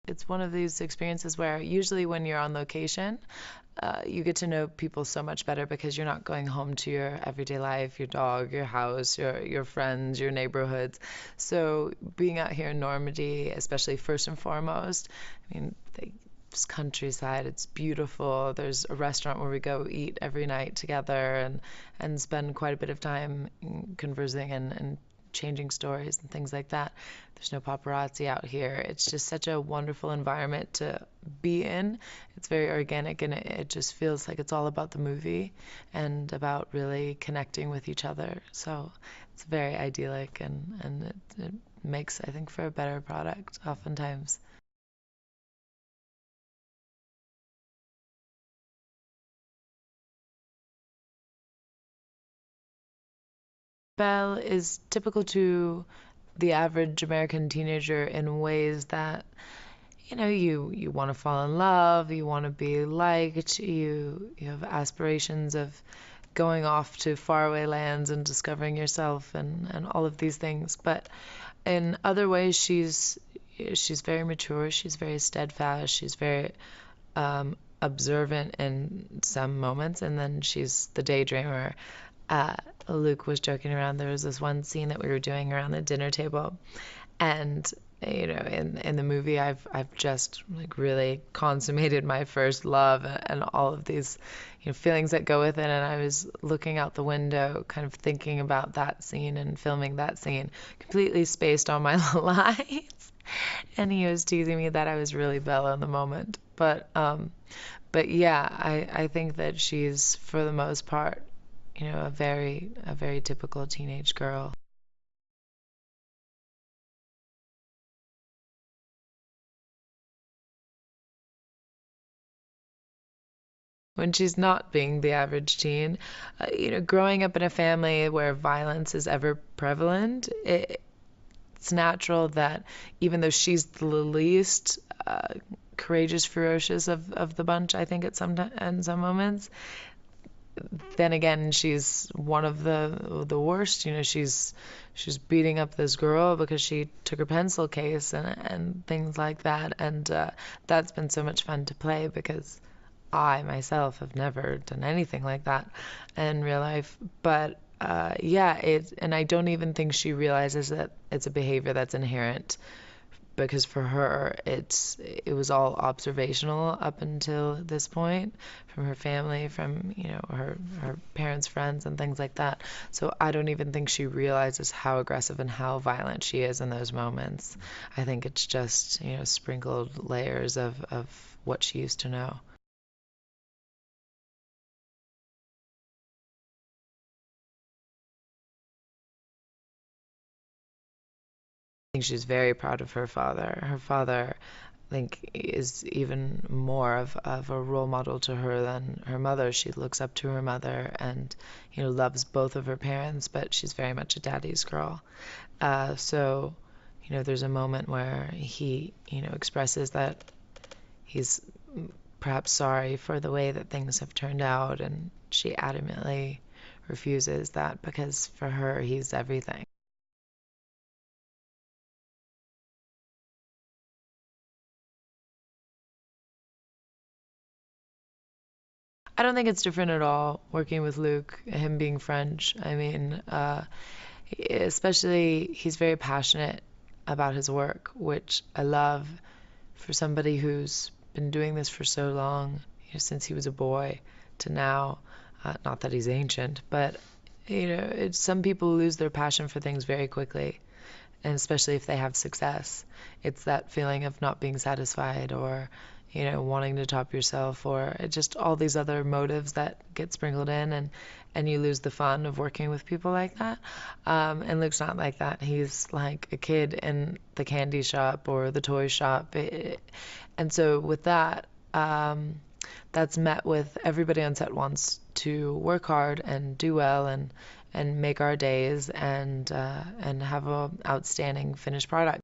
it's one of these experiences where usually when you're on location, you get to know people so much better because you're not going home to your everyday life, your dog, your house, your friends, your neighborhoods. So being out here in Normandy, especially first and foremost, I mean, it's countryside, it's beautiful. There's a restaurant where we go eat every night together and spend quite a bit of time conversing and changing stories and things like that. There's no paparazzi out here. It's just such a wonderful environment to be in. It's very organic and it just feels like it's all about the movie and about really connecting with each other. So it's very idyllic and it makes, I think, for a better product oftentimes. Belle is typical to the average American teenager in ways that, you want to fall in love, you want to be liked, you have aspirations of going off to faraway lands and discovering yourself and all of these things. But in other ways, she's very mature, she's very steadfast, she's very observant in some moments, and then she's the daydreamer. Uh, Luke was joking around. There was this one scene that we were doing around the dinner table, and in the movie, I've just like really consummated my first love and all of these, feelings that go with it. And I was looking out the window, kind of thinking about that scene and filming that scene, completely spaced on my life. And he was teasing me that I was really Bella in the moment. But yeah, I think that she's for the most part, a very typical teenage girl. When she's not being the average teen. Growing up in a family where violence is ever prevalent, it's natural that even though she's the least courageous, ferocious of the bunch, I think in some moments, then again, she's one of the worst. She's beating up this girl because she took her pencil case and things like that. And that's been so much fun to play because I myself have never done anything like that in real life. But yeah, and I don't even think she realizes that it's a behavior that's inherent because for her it was all observational up until this point from her family, from her parents, friends, and things like that. So I don't even think she realizes how aggressive and how violent she is in those moments. I think it's just sprinkled layers of what she used to know. I think she's very proud of her father. Her father, I think, is even more of a role model to her than her mother. She looks up to her mother and, loves both of her parents, but she's very much a daddy's girl. So, there's a moment where he, expresses that he's perhaps sorry for the way that things have turned out, and she adamantly refuses that because for her, he's everything. I don't think it's different at all working with Luke, him being French. I mean, especially he's very passionate about his work, which I love for somebody who's been doing this for so long, since he was a boy to now. Not that he's ancient, but some people lose their passion for things very quickly, and especially if they have success. It's that feeling of not being satisfied or, wanting to top yourself or just all these other motives that get sprinkled in and you lose the fun of working with people like that. And Luke's not like that. He's like a kid in the candy shop or the toy shop. And so with that, that's met with everybody on set wants to work hard and do well and make our days and have a outstanding finished product.